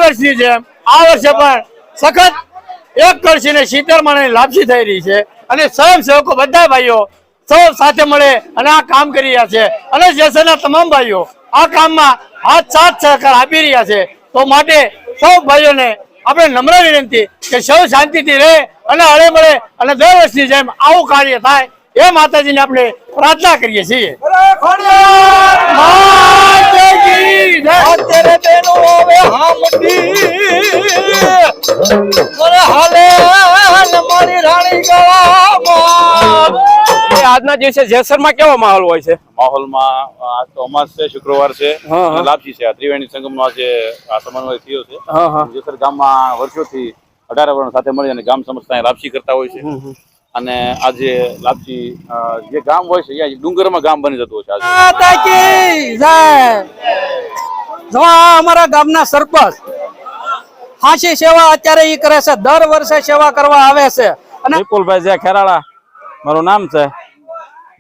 વર્ષની જેમ આ વર્ષે પણ સખત 1 કળશી ને 70 મણની લાપસી થઈ રહી છે અને સ્વયંસેવકો બધા ભાઈઓ સૌ સાથે મળે અને આ કામ કરી રહ્યા છે અને જેસરના તમામ ભાઈઓ આ કામમાં હાથ સાથ સહકાર આપી રહ્યા છે। તો માટે સૌ ભાઈઓને આપણે નમ્ર વિનંતી કે સૌ શાંતિથી રહે અને હળે મળે અને દર વર્ષની જેમ આવું કાર્ય થાય એ માતાજીને આપણે પ્રાર્થના કરીએ છીએ। આજના દિવસે જેસરમાં કેવો માહોલ હોય છે? માહોલમાં આજ તો અમાસ છે, શુક્રવાર છે, લાપસી છે, આ ત્રિવેણી સંગમનો આજે આ સમન્વય થયો છે। જેસર ગામમાં વર્ષોથી 18 વર્ણ સાથે મળી અને ગામ સમજતા લાપસી કરતા હોય છે અને આજે લાપસી જે ગામ હોય છે અહીંયા ડુંગરમાં ગામ બની જતું હોય છે। અમારા ગામના સરપંચ હાંસી સેવા અત્યારે ઈ કરે છે, દર વર્ષે સેવા કરવા આવે છે। અને વિપુલભાઈ જે ખેરાળા મારું નામ છે,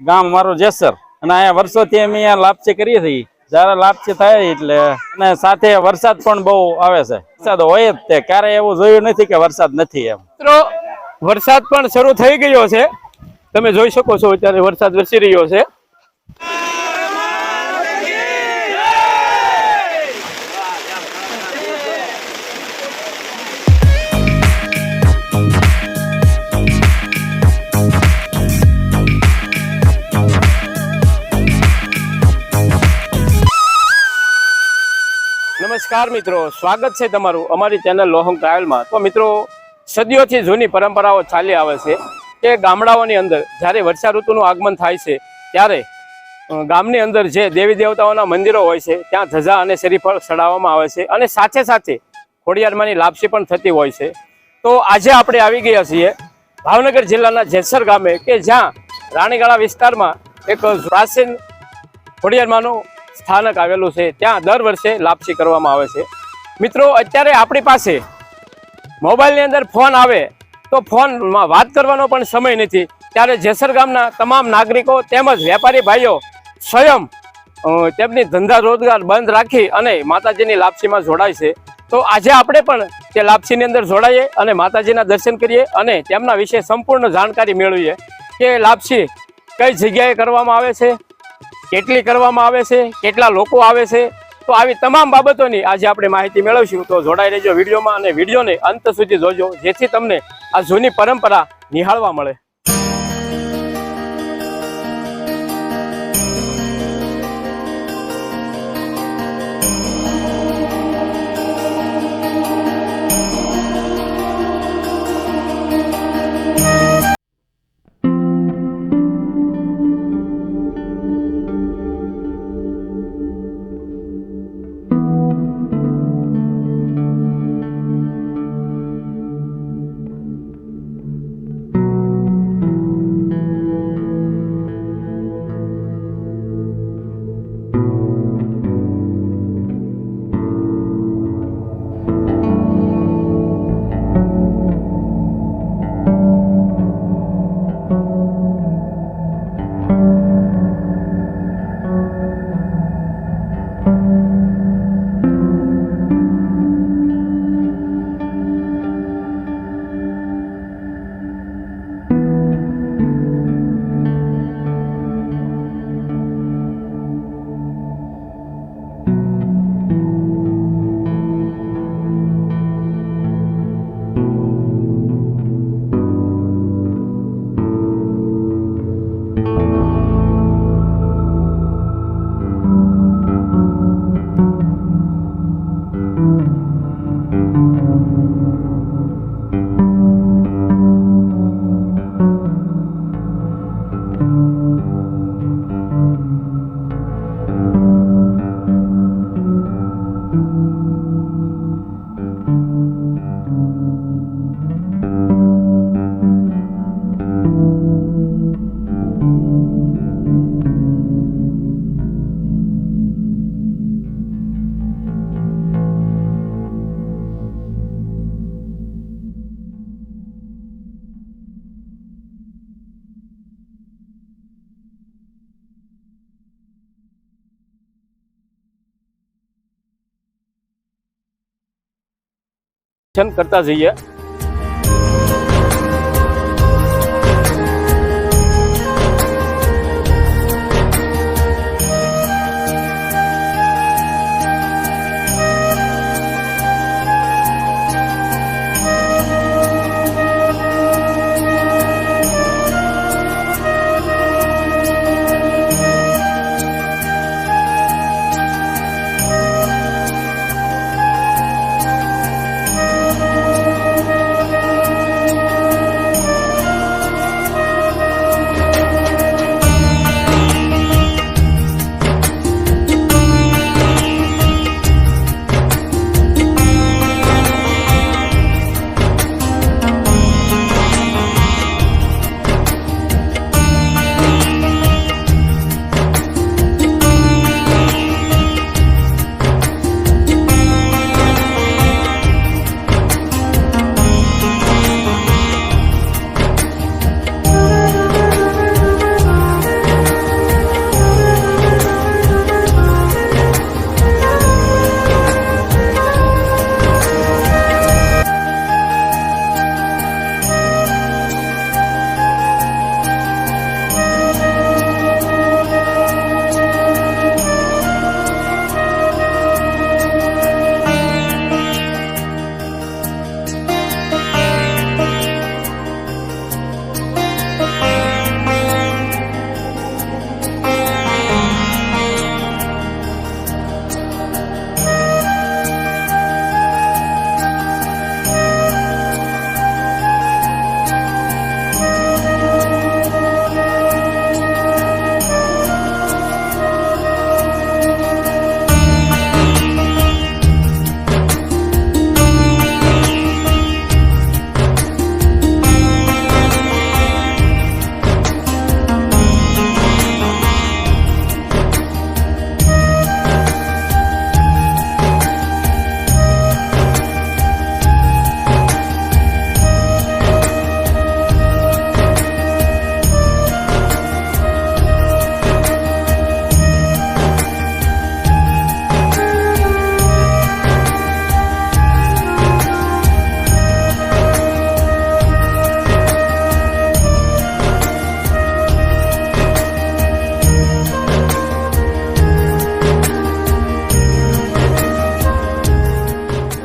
ગામ મારું જેસર અને અહીંયા વર્ષોથી અમે અહીંયા લાપસી કરીએ છીએ। જયારે લાપસી થાય એટલે અને સાથે વરસાદ પણ બહુ આવે છે, વરસાદ હોય જ તે ક્યારે એવું જોયું નથી કે વરસાદ નથી એમ। મિત્રો વરસાદ પણ શરૂ થઈ ગયો છે, તમે જોઈ શકો છો અત્યારે વરસાદ વરસી રહ્યો છે। નમસ્કાર મિત્રો, સ્વાગત છે તમારું અમારી ચેનલ લોહંગ ટ્રાવેલમાં। તો મિત્રો સદીઓથી જૂની પરંપરાઓ ચાલી આવે છે કે ગામડાઓની અંદર જ્યારે વર્ષા ઋતુનું આગમન થાય છે ત્યારે ગામની અંદર જે દેવી દેવતાઓના મંદિરો હોય છે ત્યાં ધજા અને શ્રીફળ ચડાવવામાં આવે છે અને સાથે સાથે ખોડિયારમાંની લાપસી પણ થતી હોય છે। તો આજે આપણે આવી ગયા છીએ ભાવનગર જિલ્લાના જેસર ગામે કે જ્યાં રાણીગાળા વિસ્તારમાં એક પ્રાચીન ખોડિયારમાંનું સ્થાનક આવેલું છે, ત્યાં દર વર્ષે લાપસી કરવામાં આવે છે। મિત્રો અત્યારે આપણી પાસે મોબાઈલની અંદર ફોન આવે તો ફોનમાં વાત કરવાનો પણ સમય નથી, ત્યારે જેસર ગામના તમામ નાગરિકો તેમજ વેપારી ભાઈઓ સ્વયં તેમની ધંધા રોજગાર બંધ રાખી અને માતાજીની લાપસીમાં જોડાય છે। તો આજે આપણે પણ તે લાપસીની અંદર જોડાઈએ અને માતાજીના દર્શન કરીએ અને તેમના વિશે સંપૂર્ણ જાણકારી મેળવીએ કે લાપસી કઈ જગ્યાએ કરવામાં આવે છે, કેટલી કરવામાં આવે છે, કેટલા લોકો આવે છે। તો આવી તમામ બાબતોની આજે આપણે માહિતી મેળવીશું। તો જોડાઈ રહેજો વિડીયોમાં અને વિડીયોને અંત સુધી જોજો જેથી તમને આ જૂની પરંપરા નિહાળવા મળે। દર્શન કરતા જઈએ.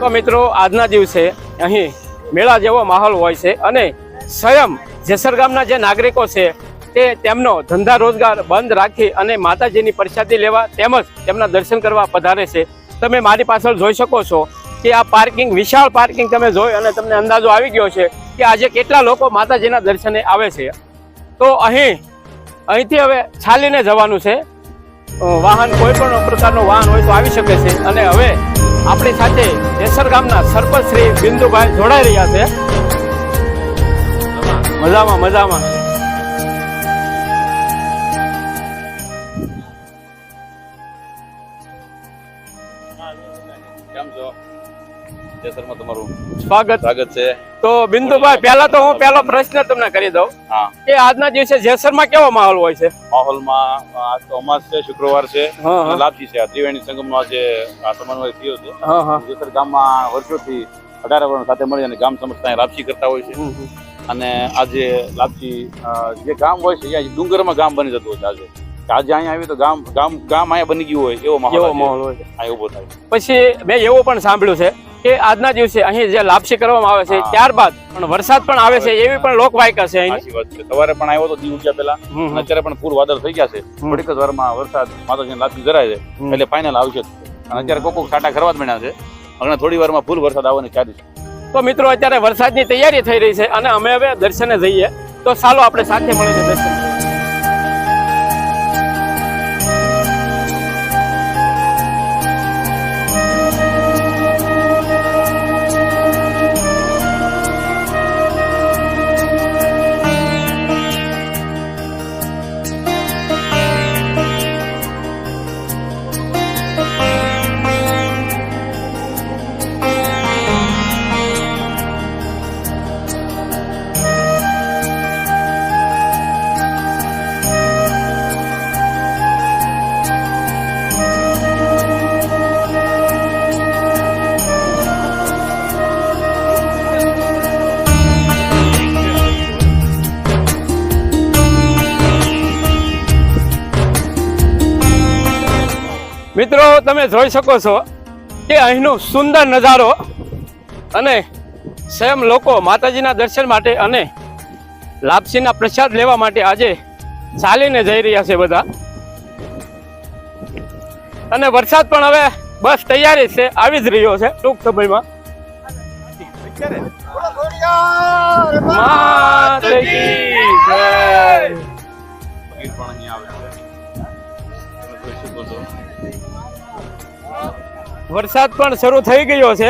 તો મિત્રો આજના દિવસે અહીં મેળા જેવો માહોલ હોય છે અને સ્વયં જેસર ગામના જે નાગરિકો છે તે તેમનો ધંધા રોજગાર બંધ રાખી અને માતાજીની પ્રસાદી લેવા તેમજ તેમના દર્શન કરવા પધારે છે. તમે મારી પાછળ જોઈ શકો છો કે આ પાર્કિંગ વિશાળ પાર્કિંગ તમે જોઈ અને તમને અંદાજો આવી ગયો છે કે આજે કેટલા લોકો માતાજીના દર્શને આવે છે. તો અહીંથી હવે ચાલીને જવાનું છે. વાહન કોઈ પણ પ્રકારનું વાહન હોય તો આવી શકે છે. અને હવે આપણી સાથે જેસર ગામના સરપંચ શ્રી બિંદુભાઈ જોડાઈ રહ્યા છે. મજામાં મજામાં. કેમ છો? જેસરમાં તમારું સ્વાગત છે. તો બિંદુભાઈ પહેલા તો હું પહેલો પ્રશ્ન તમને કરી દઉં કે આજના દિવસે જેસરમાં કેવો માહોલ હોય છે? માહોલમાં આજ તો અમાસ છે, શુક્રવાર છે, અને લાપસી છે. આ ત્રિવેણી સંગમનો આજે આ સમન્વય થયો છે. જેસર ગામમાં વર્ષોથી 18 વર્ણ સાથે મળી અને ગામ સમજતા લાપસી કરતા હોય છે. અને આજે લાપસી જે ગામ હોય છે અહીંયા ડુંગરમાં ગામ બની જતું હોય છે. આજે અહીંયા આવી તો ગામ અહીંયા બની ગયું હોય એવો માહોલ હોય છે. અહીંયા ઉભો થાય. પછી મેં એવું પણ સાંભળ્યું છે કે આજના દિવસે અહીં જે લાપસી કરવામાં આવે છે ત્યારબાદ પણ વરસાદ પણ આવે છે એવી પણ લોકવાયકા છે અહીં. સાચી વાત છે. સવારે પણ આવ્યો તો દી ઉગ્યા પહેલા, અત્યારે પણ પૂર વાદળ થઈ ગયા છે. થોડીક જ વારમાં વરસાદ માતાજીની લાપસી જરાય છે એટલે ફાઇનલ આવશે. અને અત્યારે કોક સાટા કરવા જ મળ્યા છે. અને થોડી વારમાં ફૂલ વરસાદ આવવાની ચાલી છે. તો મિત્રો અત્યારે વરસાદની તૈયારી થઈ રહી છે અને અમે હવે દર્શને જઈએ. તો ચાલો આપણે સાથે મળીને દર્શન કરીએ. મિત્રો તમે જોઈ શકો છો કે અહીંનો સુંદર નજારો અને સ્વયં લોકો માતાજીના દર્શન માટે અને લાપસીના પ્રસાદ લેવા માટે આજે ચાલીને જઈ રહ્યા છે બધા. અને વરસાદ પણ હવે બસ તૈયારી છે, આવી જ રહ્યો છે ટૂંક સમયમાં. માતા કી જય. વરસાદ પણ શરૂ થઈ ગયો છે,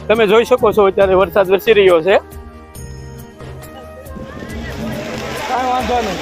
તમે જોઈ શકો છો અત્યારે વરસાદ વરસી રહ્યો છે. કાંઈ વાંધો નહીં.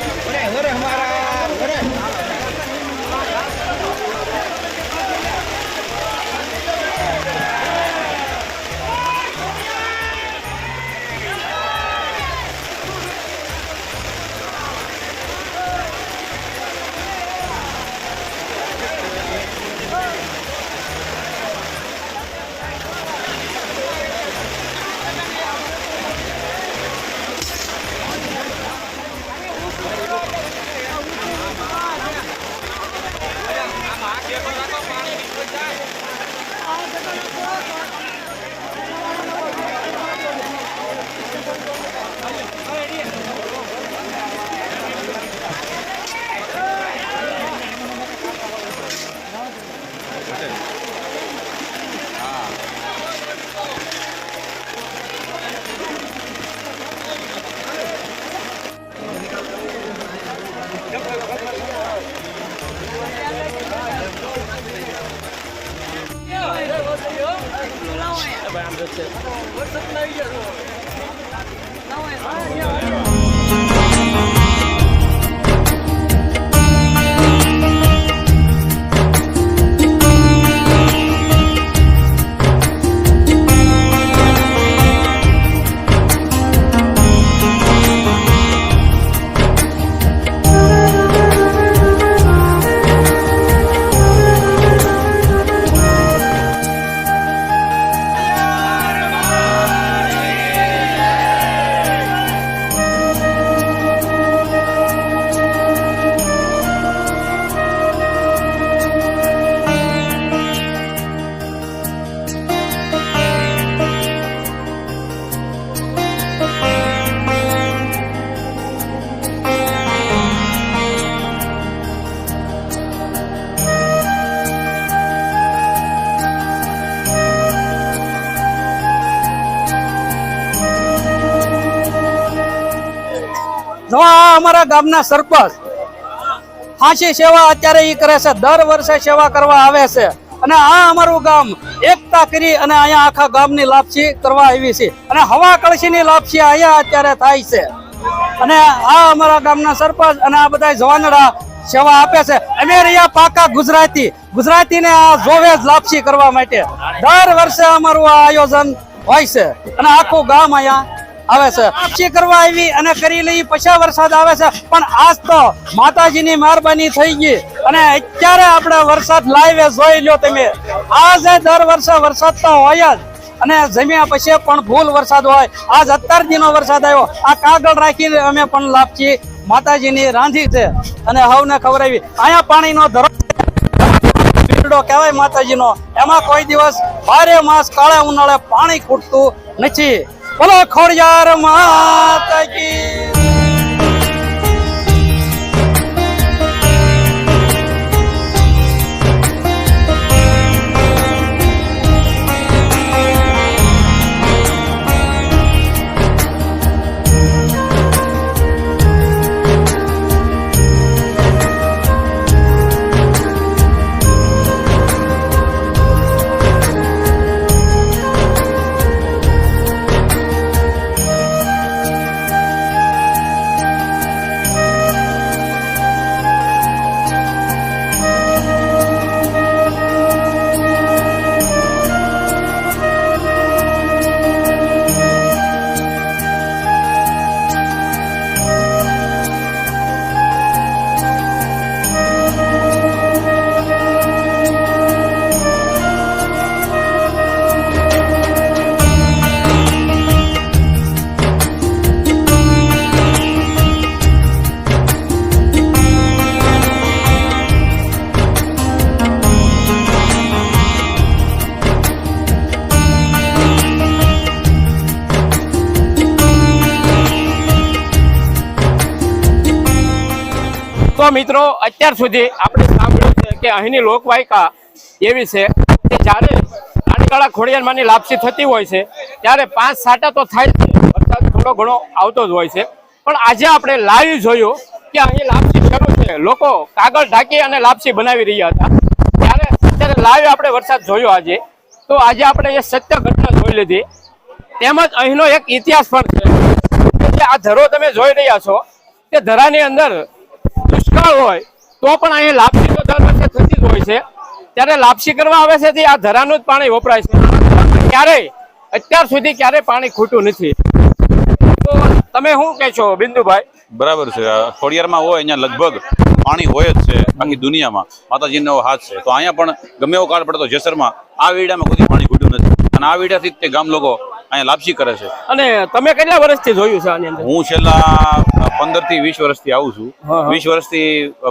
જો આ અમારા ગામના સરપંચ હાંસી સેવા અત્યારે ઈ કરે છે, દર વર્ષે સેવા કરવા આવે છે. અને આ અમારું ગામ એકતા કરી અને અહીંયા આખા ગામની લાપસી કરવા આવી છે. અને હવા કળશીની લાપસી અહીંયા અત્યારે થાય છે. અને આ અમારા ગામના સરપંચ અને આ બધા જવાનડા સેવા આપે છે. અમે રહ્યા પાકા ગુજરાતીને આ જોવે જ લાપસી કરવા માટે. દર વર્ષે અમારું આ આયોજન હોય છે અને આખું ગામ અહીંયા આવે છે. લાપસી કરવા આવી અને કરી લઈ, પછી વરસાદ આવે છે. પણ આજ તો માતાજીની મહેરબાની થઈ ગઈ અને અત્યારે આપણે વરસાદ લાઈવે જોઈ લ્યો તમે. આજે દર વર્ષે વરસાદ તો હોય જ અને જમ્યા પછી પણ ફૂલ વરસાદ હોય. આજ 17 દિનો વરસાદ આવ્યો. આ કાગળ રાખીને અમે પણ લાપસી માતાજીની રાંધી છે અને હવને ખવડાવી. અહીંયા પાણીનો ધરો કહેવાય માતાજીનો, એમાં કોઈ દિવસ 12 માસ કાળે ઉનાળે પાણી ખૂટતું નથી. બોલો ખોડિયાર માતા કી. તો મિત્રો અત્યાર સુધી આપણે સાંભળ્યું છે કે અહીંની લોકવાયકા એવી છે કે જ્યારે રાણીગાળા ખોડિયારમાંની લાપસી થતી હોય છે ત્યારે 5 સાટા તો થાય છે, વરસાદ થોડો ઘણો આવતો જ હોય છે, પણ આજે આપણે લાઈવ જોયું કે અહીં લાપસી શરૂ છે, લોકો કાગળ ઢાંકી અને લાપસી બનાવી રહ્યા હતા, ત્યારે અત્યારે લાઈવ આપણે વરસાદ જોયો આજે. તો આજે આપણે એ સત્ય ઘટના જોઈ લીધી, તેમજ અહીંનો એક ઇતિહાસ પણ છે કે આ ધરો તમે જોઈ રહ્યા છો કે ધરાની અંદર દુષ્કાળ હોય તો પણ અહીં લાપસી તો દર વર્ષે થતી જ હોય છે, ત્યારે લાપસી કરવા આવે છે તે આ ધરાનું જ પાણી વપરાય છે, ક્યારેય અત્યાર સુધી ક્યારેય પાણી ખૂટ્યું નથી. તો તમે શું કહેશો બિંદુભાઈ? બરાબર છે. ખોડિયારમાં હોય અહીંયા લગભગ પાણી હોય જ છે, બાકી દુનિયામાં માતાજીનો હાથ છે. તો અહીંયા પણ ગમે એવો કાળ પડે તો જેસરમાં આ વેડામાં કોઈ પાણી ખૂટ્યું નથી, અને આ વેડાથી જ તે ગામ લોકો અહીંયા લાપસી કરે છે. અને તમે કેટલા વર્ષથી જોયું છે આની અંદર? હું છેલ્લા 15 થી 20 વર્ષથી આવું છું. 20 વર્ષથી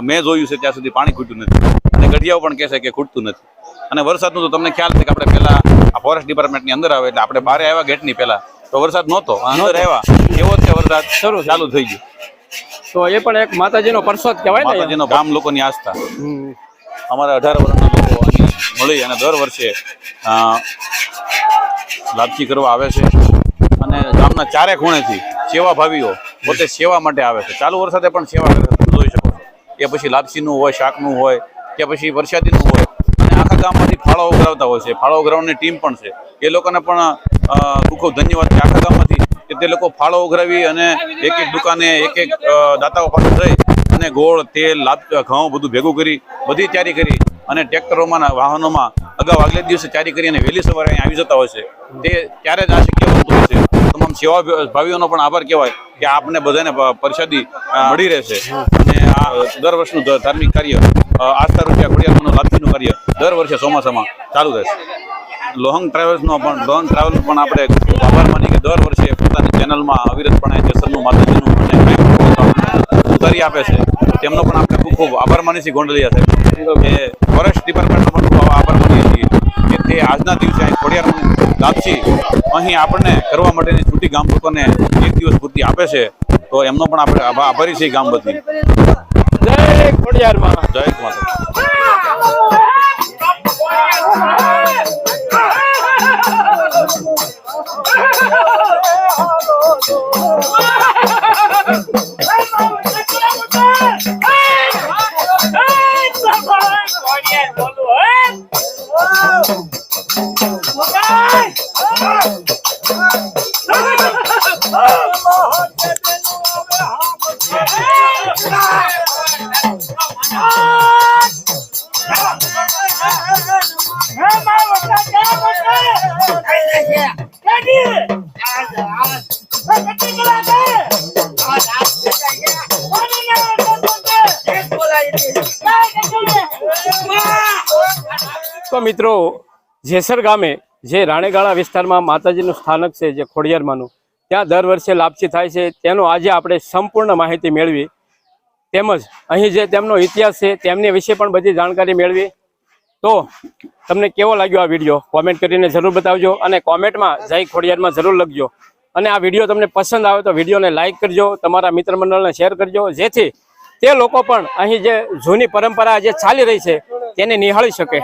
મેં જોયું છે ત્યાં સુધી પાણી ખૂટ્યું નથી, અને ગઢિયાઓ પણ કહે છે કે ખૂટતું નથી. અને વરસાદનું તો તમને ખ્યાલ છે કે આપણે પહેલા આ ફોરેસ્ટ ડિપાર્ટમેન્ટની અંદર આવે એટલે આપણે બહાર આવ્યા ગેટની પહેલા તો વરસાદ નહોતો, અંદર આવ્યા એવો જ વરસાદ ચાલુ થઈ ગયો. તો એ પણ એક માતાજીનો પરસોદ કહેવાય ને, માતાજીનો ગામ લોકોની આસ્થા. અમારા 18 વર્ષના લોકો અહીં મળી અને દર વર્ષે લાપસી કરવા આવે છે, અને ગામના ચારે ખૂણેથી સેવાભાવીઓ પોતે સેવા માટે આવે છે. ચાલુ વરસાદે પણ સેવા કરે છે, તમે જોઈ શકો છો. એ પછી લાપસીનું હોય, શાકનું હોય કે પછી વરસાદીનું હોય, અને આખા ગામમાંથી ફાળો ઉઘરાવતા હોય છે. ફાળો ઉઘરાવવાની ટીમ પણ છે, એ લોકોને પણ ખૂબ ખૂબ ધન્યવાદ છે આખા ગામમાંથી કે તે લોકો ફાળો ઉઘરાવી અને એક એક દુકાને એક એક દાતાઓ પાસે જઈ અને ગોળ, તેલ, ઘઉં બધું ભેગું કરી બધી તૈયારી કરી અને ટ્રેક્ટરોમાં વાહનોમાં અગાઉ આગલે દિવસે તૈયારી કરી અને વહેલી સવારે અહીં આવી જતા હોય છે. તે ત્યારે જ આ શક્ય બનતું હોય છે. તમામ સેવા ભાવીઓનો પણ આભાર કહેવાય કે આપને બધાને પ્રસાદી મળી રહેશે. અને આ દર વર્ષનું ધાર્મિક કાર્ય આસ્થા રૂપિયા ખોડિયારમાંનું લાપસીનું કાર્ય દર વર્ષે ચોમાસામાં ચાલુ રહેશે. લોહંગ ટ્રાવેલ્સનો પણ આપણે ખૂબ આભાર માની કે દર વર્ષે પોતાની ચેનલમાં અવિરતપણે જેસરનું માતાજીનું ઉતારી આપે છે. તેમનો પણ આપણે ખૂબ ખૂબ આભાર માની છીએ ગોંડલિયા સાહેબ, કે ફોરેસ્ટ ડિપાર્ટમેન્ટનો પણ ખૂબ આભાર માનીએ છીએ કે તે આજના દિવસે અહીં ખોડિયારમાં લાપસી અહીં આપણને કરવા માટેની છૂટી ગામ લોકોને એક દિવસ પૂરતી આપે છે. તો એમનો પણ આપણે આભારી છીએ ગામ બધી. જય ખોડિયારમાં, જય માતા. તો મિત્રો, જેસર ગામે જે રાણીગાળા વિસ્તારમાં માતાજીનું સ્થાનક છે જે ખોડિયારમાંનું, ત્યાં દર વર્ષે લાપસી થાય છે, તેનો આજે આપણે સંપૂર્ણ માહિતી મેળવી, તેમજ અહીં જે તેમનો ઇતિહાસ છે તેમની વિશે પણ બધી જાણકારી મેળવી. તો તમને કેવો લાગ્યો આ વિડીયો કોમેન્ટ કરીને જરૂર બતાવજો, અને કોમેન્ટમાં જય ખોડિયારમાં જરૂર લખજો. અને આ વિડીયો તમને પસંદ આવે તો વિડીયોને લાઇક કરજો, તમારા મિત્ર મંડળને શેર કરજો, જેથી તે લોકો પણ અહીં જે જૂની પરંપરા જે ચાલી રહી છે તેને નિહાળી શકે.